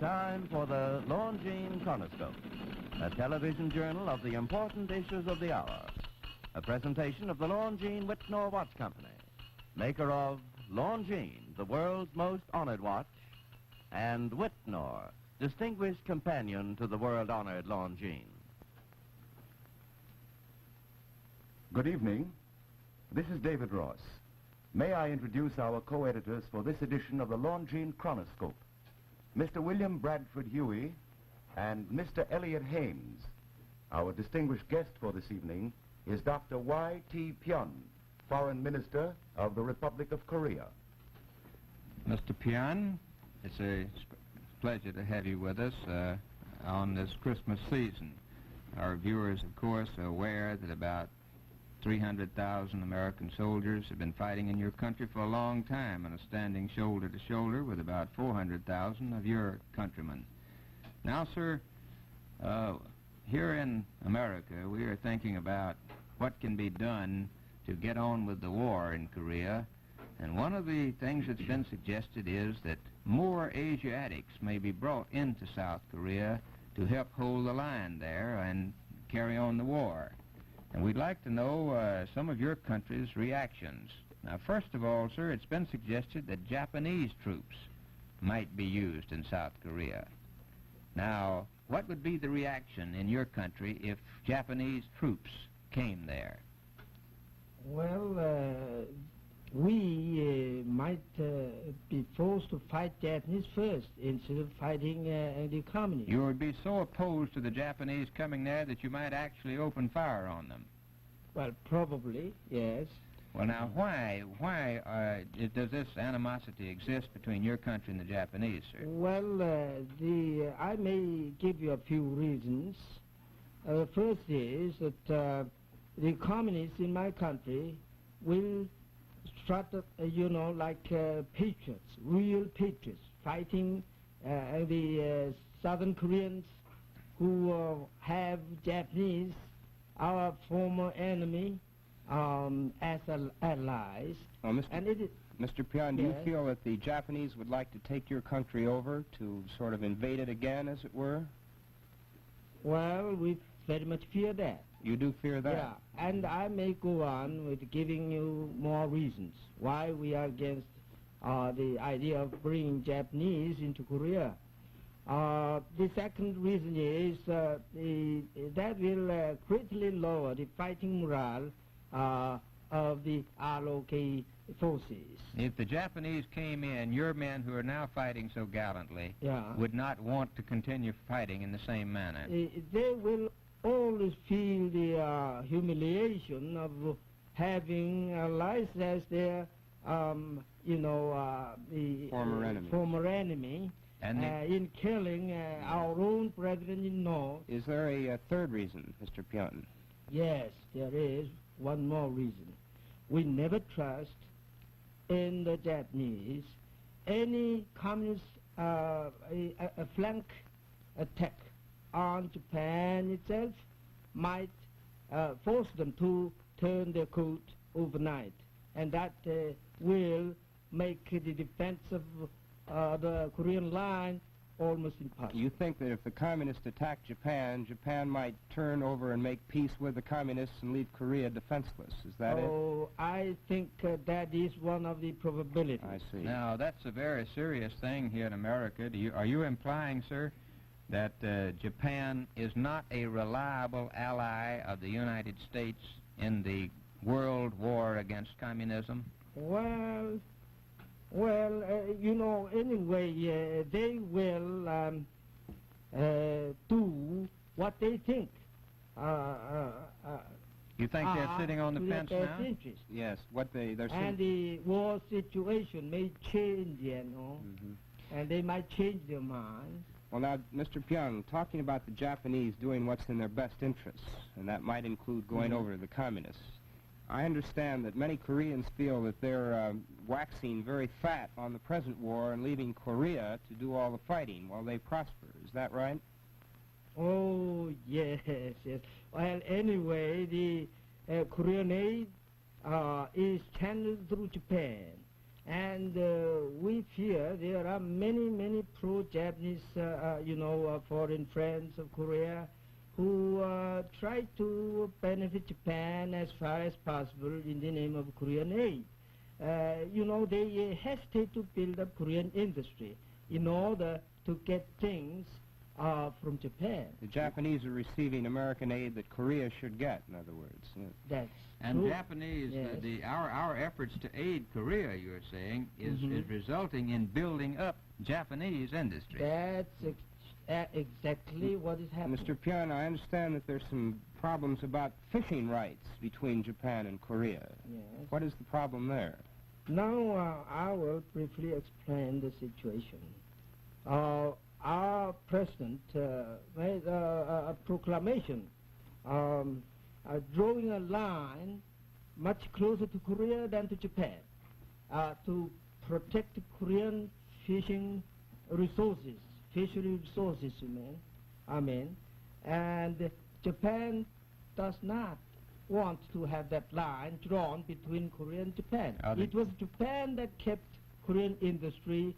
time for the Longines Chronoscope, a television journal of the important issues of the hour. A presentation of the Longines Whitnor Watch Company, maker of Longines, the world's most honored watch, and Whitnor, distinguished companion to the world-honored Longines. Good evening. This is David Ross. May I introduce our co-editors for this edition of the Longines Chronoscope, Mr. William Bradford Huey and Mr. Elliot Haynes. Our distinguished guest for this evening is Dr. Y.T. Pyun, Foreign Minister of the Republic of Korea. Mr. Pyun, it's a pleasure to have you with us on this Christmas season. Our viewers, of course, are aware that about 300,000 American soldiers have been fighting in your country for a long time and are standing shoulder to shoulder with about 400,000 of your countrymen. Now, sir, here in America, we are thinking about what can be done to get on with the war in Korea, and one of the things that's been suggested is that more Asiatics may be brought into South Korea to help hold the line there and carry on the war. And we'd like to know some of your country's reactions. Now, first of all, sir, it's been suggested that Japanese troops might be used in South Korea. Now, what would be the reaction in your country if Japanese troops came there? Well, we might be forced to fight Japanese first instead of fighting the communists. You would be so opposed to the Japanese coming there that you might actually open fire on them? Well, probably, yes. Well, now, why does this animosity exist between your country and the Japanese, sir? Well, I may give you a few reasons. First is that the communists in my country will strut, like patriots, real patriots, fighting the Southern Koreans who have Japanese, our former enemy, as allies. Well, Mr. Pyun, do you feel that the Japanese would like to take your country over, to sort of invade it again, as it were? Well, we very much fear that. You do fear that? Yeah, and I may go on with giving you more reasons why we are against the idea of bringing Japanese into Korea. The second reason is that will greatly lower the fighting morale of the ROK forces. If the Japanese came in, your men who are now fighting so gallantly would not want to continue fighting in the same manner. They will always feel the humiliation of having allies as their, the former enemy. And in killing our own brethren in North. Is there a third reason, Mr. Pyun? Yes, there is one more reason. We never trust in the Japanese any communist a flank attack on Japan itself might force them to turn their coat overnight, and that will make the defense of the Korean line almost impossible. You think that if the communists attack Japan, Japan might turn over and make peace with the communists and leave Korea defenseless. Is that it? Oh, I think that is one of the probabilities. I see. Now, that's a very serious thing here in America. Are you implying, sir, that Japan is not a reliable ally of the United States in the world war against communism? Well, anyway, they will do what they think. You think they're sitting on the fence now? Interest. Yes, they're and the war situation may change, and they might change their minds. Well, now, Mr. Pyun, talking about the Japanese doing what's in their best interests, and that might include going over to the communists, I understand that many Koreans feel that they're waxing very fat on the present war and leaving Korea to do all the fighting while they prosper. Is that right? Oh, yes. Well, anyway, the Korean aid is channeled through Japan, and we we fear there are many pro-Japanese, foreign friends of Korea who try to benefit Japan as far as possible in the name of Korean aid. They hesitate to build up Korean industry in order to get things from Japan. The Japanese are receiving American aid that Korea should get, in other words. That's And true. Japanese, Yes. our efforts to aid Korea, you're saying, is resulting in building up Japanese industry. That's exactly what is happening. Mr. Pyun, I understand that there's some problems about fishing rights between Japan and Korea. Yes. What is the problem there? Now I will briefly explain the situation. Our president made a proclamation drawing a line much closer to Korea than to Japan to protect Korean fishing resources, fishery resources, and Japan does not want to have that line drawn between Korea and Japan. It was Japan that kept Korean industry,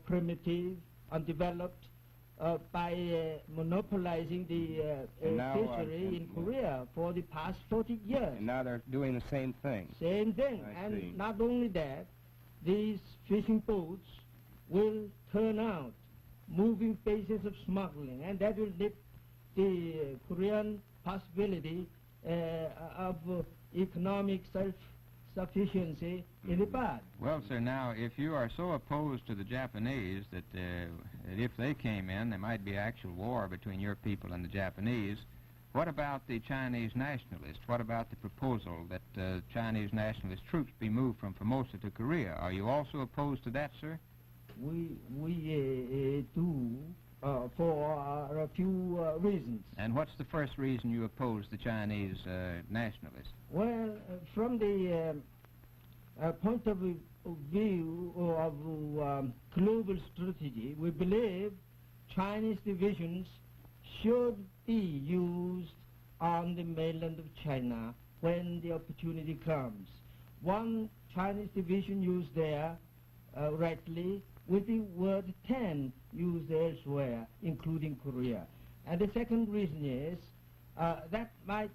primitive, undeveloped, by monopolizing the fishery in Korea for the past 40 years. And now they're doing the same thing. Same thing. I see. And not only that, these fishing boats will turn out moving bases of smuggling, and that will nip the Korean possibility of economic self-sufficiency in the bud. Well, sir, now, if you are so opposed to the Japanese that if they came in, there might be actual war between your people and the Japanese, what about the Chinese nationalists? What about the proposal that Chinese nationalist troops be moved from Formosa to Korea? Are you also opposed to that, sir? We do for a few reasons. And what's the first reason you oppose the Chinese nationalists? Well, from the point of view of global strategy, we believe Chinese divisions should be used on the mainland of China when the opportunity comes. One Chinese division used there rightly with the word 10 used elsewhere, including Korea. And the second reason is that might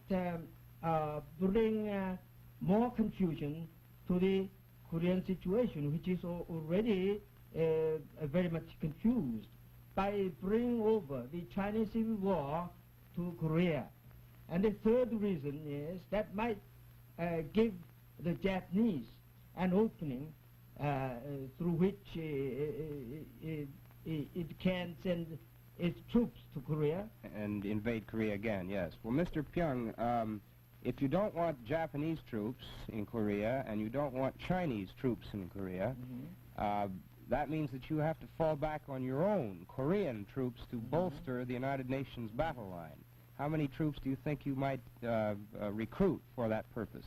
bring more confusion to the Korean situation, which is already very much confused, by bringing over the Chinese Civil War to Korea. And the third reason is that might give the Japanese an opening through which it can send its troops to Korea. And invade Korea again, yes. Well, Mr. Pyun, if you don't want Japanese troops in Korea and you don't want Chinese troops in Korea, that means that you have to fall back on your own Korean troops to bolster the United Nations battle line. How many troops do you think you might recruit for that purpose?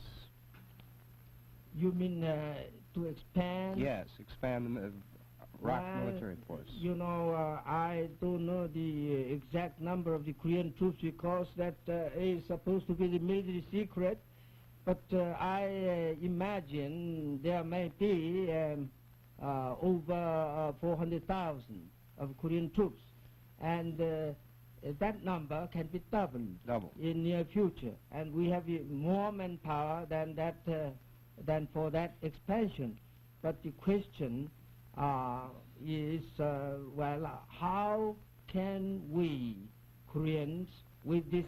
You mean to expand? Yes, expand the ROC military force. I don't know the exact number of the Korean troops because that is supposed to be the military secret, but I imagine there may be over 400,000 of Korean troops, and that number can be doubled in near future, and we have more manpower than that than for that expansion. But the question is, how can we Koreans, with this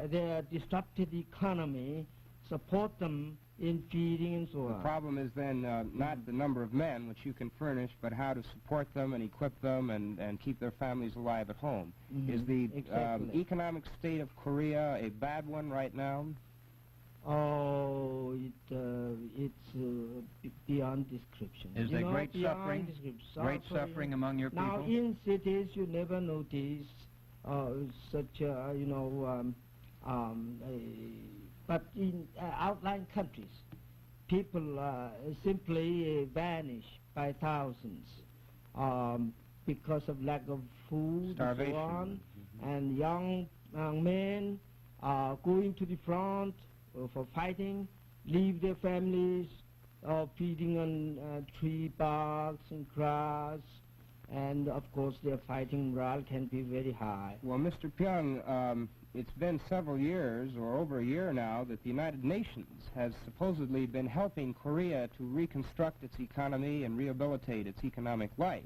their disrupted economy, support them in feeding and so on? The problem is then not the number of men which you can furnish, but how to support them and equip them and keep their families alive at home. Is the economic state of Korea a bad one right now? Oh, it's beyond description. Is there great suffering? Great suffering among your people? Now, in cities, you never notice such, but in outlying countries, people simply vanish by thousands because of lack of food, starvation, and so on, and young men are going to the front for fighting, leave their families feeding on tree barks and grass, and of course their fighting morale can be very high. Well, Mr. Pyun, it's been several years, or over a year now, that the United Nations has supposedly been helping Korea to reconstruct its economy and rehabilitate its economic life.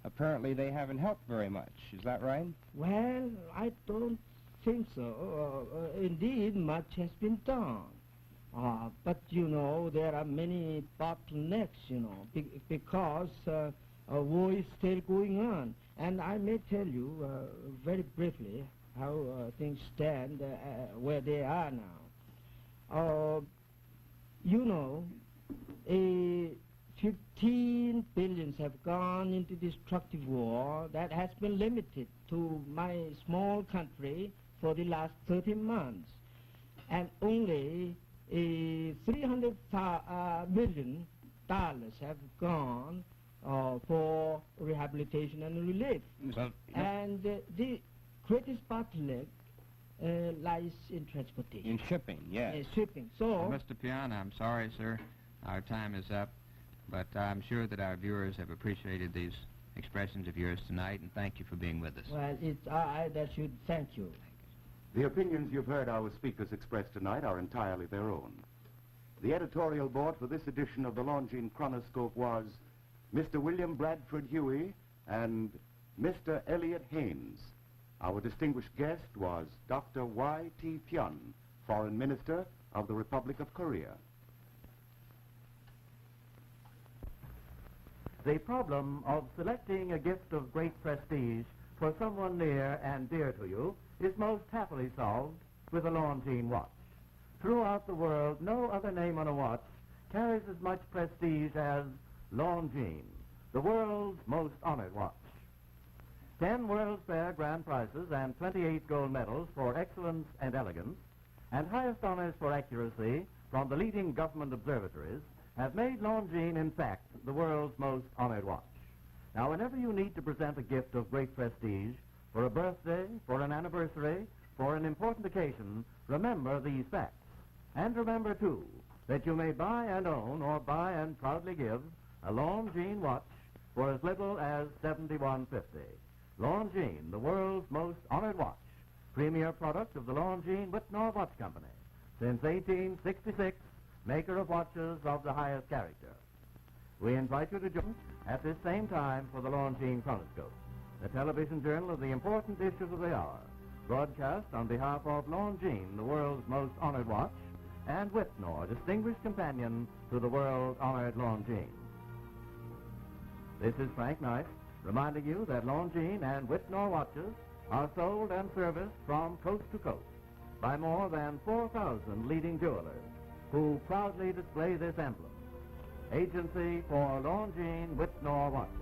Apparently they haven't helped very much. Is that right? Well, I don't think so. Indeed, much has been done. But, you know, there are many bottlenecks, you know, because war is still going on. And I may tell you very briefly how things stand where they are now. You know, 15 billions have gone into destructive war that has been limited to my small country for the last 13 months. And only $300 million have gone for rehabilitation and relief. Well, And the greatest bottleneck lies in transportation. In shipping, yes. Shipping. So, Mr. Pyun, I'm sorry, sir. Our time is up. But I'm sure that our viewers have appreciated these expressions of yours tonight, and thank you for being with us. well, it's I that should thank you. The opinions you've heard our speakers express tonight are entirely their own. The editorial board for this edition of the Longines Chronoscope was Mr. William Bradford Huey and Mr. Elliot Haynes. Our distinguished guest was Dr. Y.T. Pyun, Foreign Minister of the Republic of Korea. The problem of selecting a gift of great prestige for someone near and dear to you is most happily solved with a Longines watch. Throughout the world, no other name on a watch carries as much prestige as Longines, the world's most honored watch. 10 World's Fair grand prizes and 28 gold medals for excellence and elegance, and highest honors for accuracy from the leading government observatories have made Longines, in fact, the world's most honored watch. Now, whenever you need to present a gift of great prestige, for a birthday, for an anniversary, for an important occasion, remember these facts. And remember, too, that you may buy and own or buy and proudly give a Longines watch for as little as $71.50. Longines, the world's most honored watch, premier product of the Longines Whitnor Watch Company, since 1866, maker of watches of the highest character. We invite you to join at this same time for the Longines Chronoscope, the television journal of the important issues of the hour, broadcast on behalf of Longines, the world's most honored watch, and Whitnor, distinguished companion to the world-honored Longines. This is Frank Knight, reminding you that Longines and Whitnor watches are sold and serviced from coast to coast by more than 4,000 leading jewelers who proudly display this emblem. Agency for Longines Whitnor watches.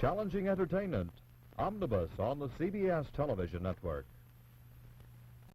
Challenging entertainment, Omnibus on the CBS television network.